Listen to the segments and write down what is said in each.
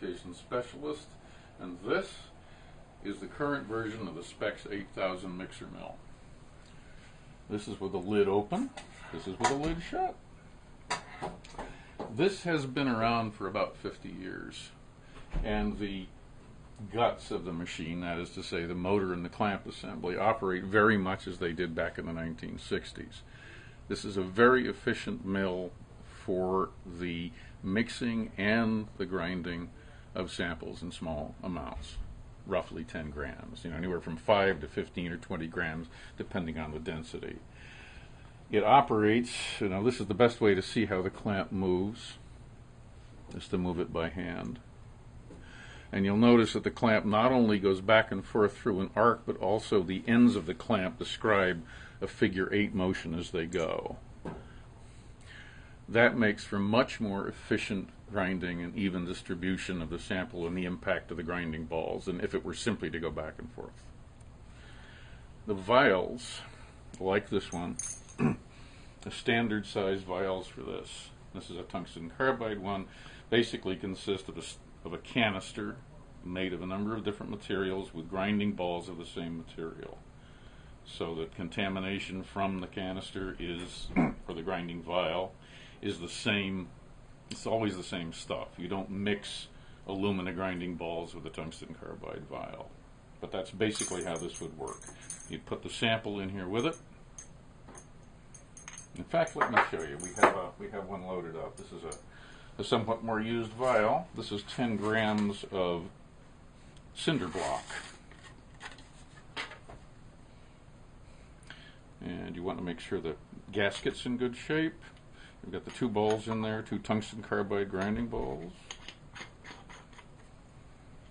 application specialist, and this is the current version of the SPEX 8000 mixer mill. This is with the lid open, this is with the lid shut. This has been around for about 50 years, and the guts of the machine, that is to say the motor and the clamp assembly, operate very much as they did back in the 1960s. This is a very efficient mill for the mixing and the grinding of samples in small amounts, roughly 10 grams, anywhere from 5 to 15 or 20 grams depending on the density. It operates, this is the best way to see how the clamp moves, is to move it by hand. And you'll notice that the clamp not only goes back and forth through an arc, but also the ends of the clamp describe a figure 8 motion as they go. That makes for much more efficient grinding and even distribution of the sample and the impact of the grinding balls than if it were simply to go back and forth. The vials, like this one, the standard size vials for this. This is a tungsten carbide one, basically consists of a canister made of a number of different materials with grinding balls of the same material, so that contamination from the canister is, or the grinding vial, is the same. It's always the same stuff. You don't mix alumina grinding balls with a tungsten carbide vial. But that's basically how this would work. You'd put the sample in here with it. In fact, let me show you. We have one loaded up. This is a somewhat more used vial. This is 10 grams of cinder block. And you want to make sure the gasket's in good shape. We've got the 2 balls in there, 2 tungsten carbide grinding balls.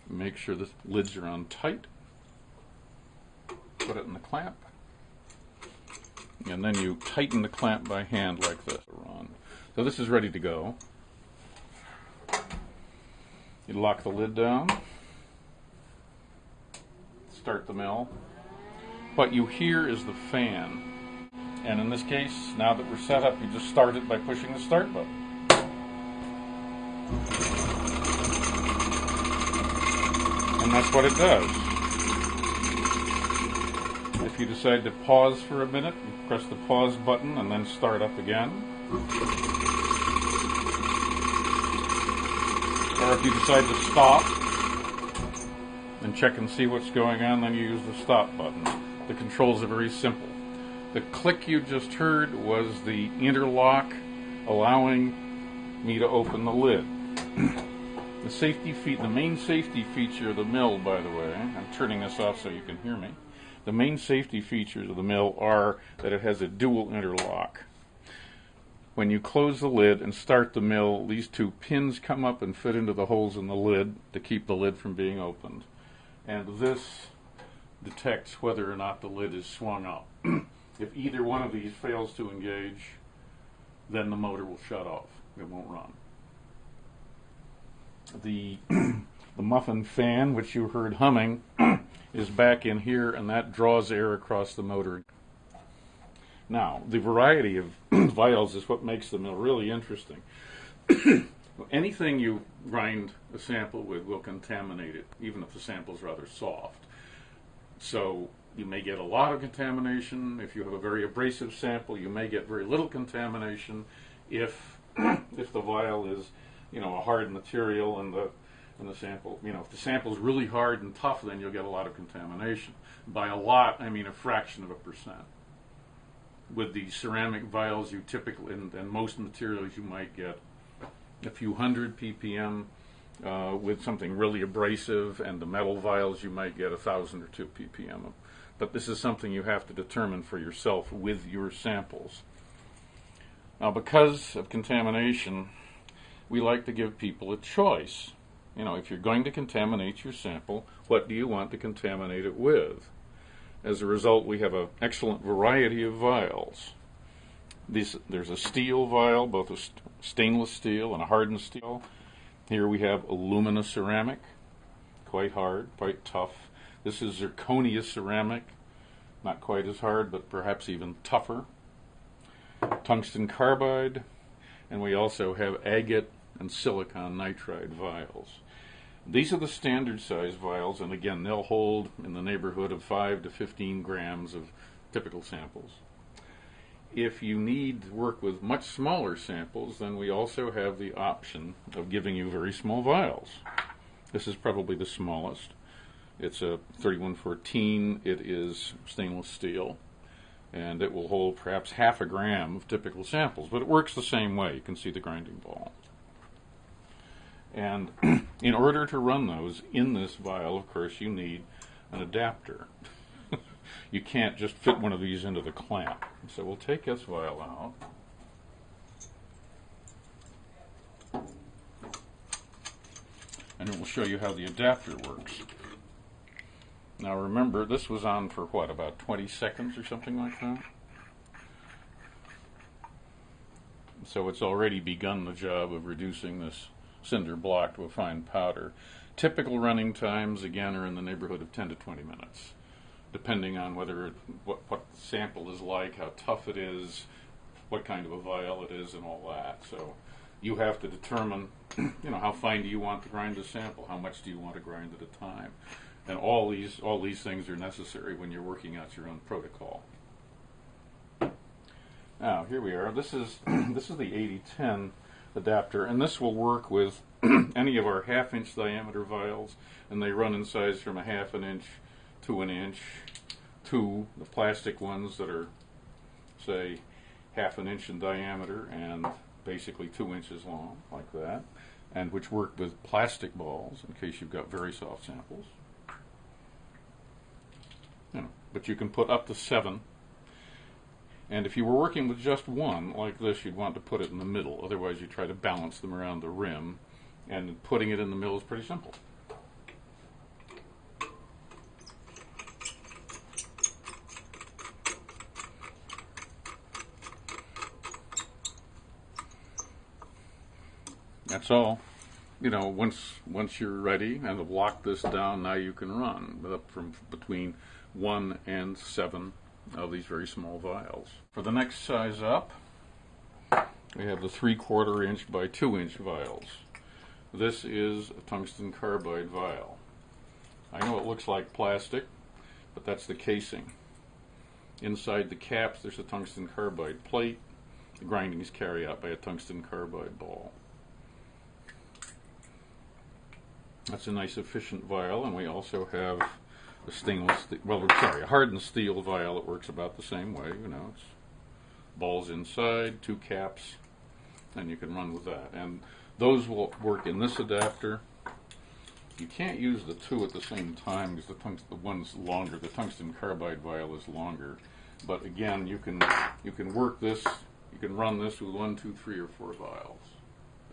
Make sure the lids are on tight. Put it in the clamp. And then you tighten the clamp by hand like this. So this is ready to go. You lock the lid down. Start the mill. What you hear is the fan. And in this case, now that we're set up, you just start it by pushing the start button. And that's what it does. If you decide to pause for a minute, you press the pause button and then start up again. Or if you decide to stop and check and see what's going on, then you use the stop button. The controls are very simple. The click you just heard was the interlock allowing me to open the lid. The main safety feature of the mill, by the way, I'm turning this off so you can hear me. The main safety features of the mill are that it has a dual interlock. When you close the lid and start the mill, these 2 pins come up and fit into the holes in the lid to keep the lid from being opened. And this detects whether or not the lid is swung up. If either one of these fails to engage, then the motor will shut off. It won't run. The muffin fan, which you heard humming, is back in here, and that draws air across the motor. Now, the variety of vials is what makes the mill really interesting. Anything you grind a sample with will contaminate it, even if the sample is rather soft. So you may get a lot of contamination. If you have a very abrasive sample, you may get very little contamination. If the vial is, a hard material and the sample, if the sample is really hard and tough, then you'll get a lot of contamination. By a lot, I mean a fraction of a percent. With the ceramic vials, you typically, and most materials, you might get a few hundred ppm. With something really abrasive, and the metal vials, you might get 1,000 or 2 ppm. But this is something you have to determine for yourself with your samples. Now, because of contamination, we like to give people a choice. If you're going to contaminate your sample, what do you want to contaminate it with? As a result, we have an excellent variety of vials. There's a steel vial, both a stainless steel and a hardened steel. Here we have alumina ceramic, quite hard, quite tough. This is zirconia ceramic, not quite as hard, but perhaps even tougher. Tungsten carbide, and we also have agate and silicon nitride vials. These are the standard size vials, and again, they'll hold in the neighborhood of 5 to 15 grams of typical samples. If you need to work with much smaller samples, then we also have the option of giving you very small vials. This is probably the smallest. It's a 3114. It is stainless steel, and it will hold perhaps half a gram of typical samples, but it works the same way. You can see the grinding ball. And in order to run those in this vial, of course, you need an adapter. You can't just fit one of these into the clamp. So we'll take this vial out. And it will show you how the adapter works. Now remember, this was on for what, about 20 seconds or something like that? So it's already begun the job of reducing this cinder block to a fine powder. Typical running times, again, are in the neighborhood of 10 to 20 minutes, depending on what the sample is like, how tough it is, what kind of a vial it is, and all that. So you have to determine, how fine do you want to grind the sample? How much do you want to grind at a time? And all these things are necessary when you're working out your own protocol. Now here we are. This is the 8010 adapter, and this will work with any of our half-inch diameter vials, and they run in size from a half an inch to an inch to the plastic ones that are, say, half an inch in diameter and basically 2 inches long, like that, and which work with plastic balls in case you've got very soft samples. But you can put up to 7. And if you were working with just one, like this, you'd want to put it in the middle. Otherwise, you try to balance them around the rim, and putting it in the middle is pretty simple. That's all. Once you're ready and have locked this down, now you can run up from between 1 and 7 of these very small vials. For the next size up, we have the 3/4 inch by 2 inch vials. This is a tungsten carbide vial. I know it looks like plastic, but that's the casing. Inside the caps, there's a tungsten carbide plate. The grinding is carried out by a tungsten carbide ball. That's a nice efficient vial, and we also have a hardened steel vial that works about the same way. It's balls inside, 2 caps, and you can run with that. And those will work in this adapter. You can't use the 2 at the same time because the one's longer. The tungsten carbide vial is longer. But again, you can work this. You can run this with 1, 2, 3, or 4 vials.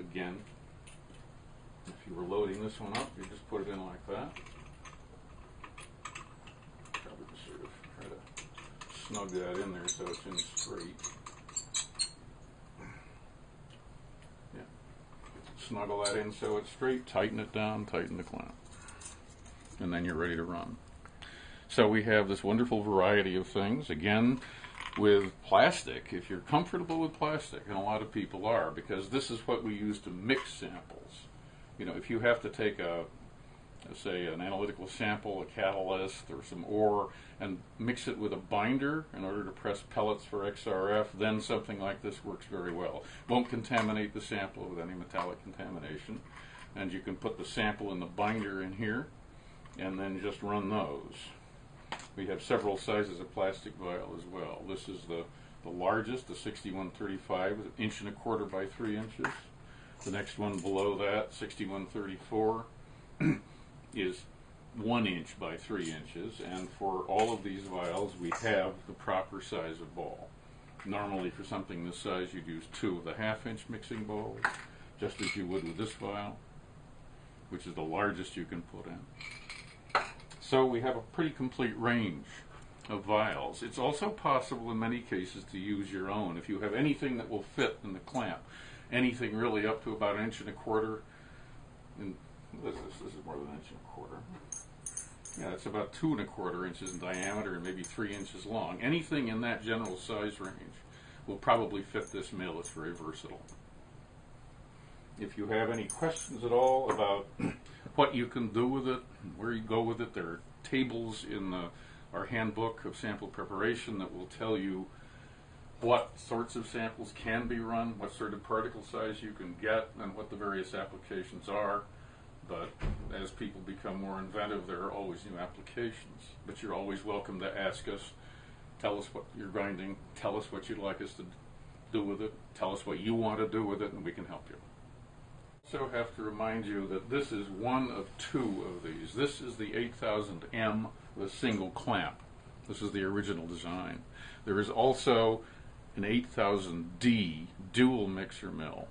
Again, if you were loading this one up, you just put it in like that. Probably just sort of try to snug that in there so it's in straight. Yeah. Snuggle that in so it's straight, tighten it down, tighten the clamp. And then you're ready to run. So we have this wonderful variety of things. Again, with plastic, if you're comfortable with plastic, and a lot of people are, because this is what we use to mix samples. If you have to take say an analytical sample, a catalyst, or some ore, and mix it with a binder in order to press pellets for XRF, then something like this works very well. Won't contaminate the sample with any metallic contamination. And you can put the sample in the binder in here, and then just run those. We have several sizes of plastic vial as well. This is the largest, the 6135, 1.25 inches by 3 inches. The next one below that, 6134, is 1 inch by 3 inches. And for all of these vials, we have the proper size of ball. Normally, for something this size, you'd use 2 of the 1/2 inch mixing balls, just as you would with this vial, which is the largest you can put in. So we have a pretty complete range of vials. It's also possible in many cases to use your own. If you have anything that will fit in the clamp, anything really up to about 1.25 inches, this is more than 1.25 inches. Yeah, it's about 2.25 inches in diameter and maybe 3 inches long. Anything in that general size range will probably fit this mill. It's very versatile. If you have any questions at all about what you can do with it, where you go with it. There are tables in our handbook of sample preparation that will tell you what sorts of samples can be run, what sort of particle size you can get, and what the various applications are. But as people become more inventive, there are always new applications. But you're always welcome to ask us, tell us what you're grinding, tell us what you'd like us to do with it, tell us what you want to do with it, and we can help you. Also have to remind you that this is one of two of these. This is the 8000M with a single clamp. This is the original design. There is also an 8000D dual mixer mill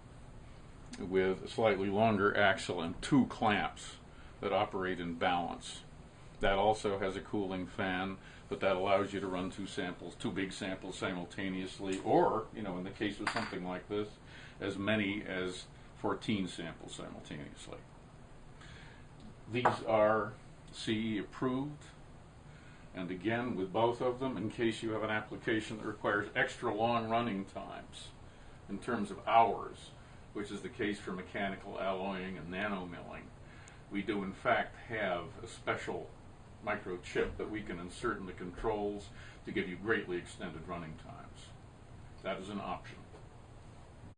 with a slightly longer axle and two clamps that operate in balance. That also has a cooling fan, but that allows you to run two big samples simultaneously, or, in the case of something like this, as many as 14 samples simultaneously. These are CE approved, and again, with both of them, in case you have an application that requires extra long running times in terms of hours, which is the case for mechanical alloying and nanomilling, we do in fact have a special microchip that we can insert in the controls to give you greatly extended running times. That is an option.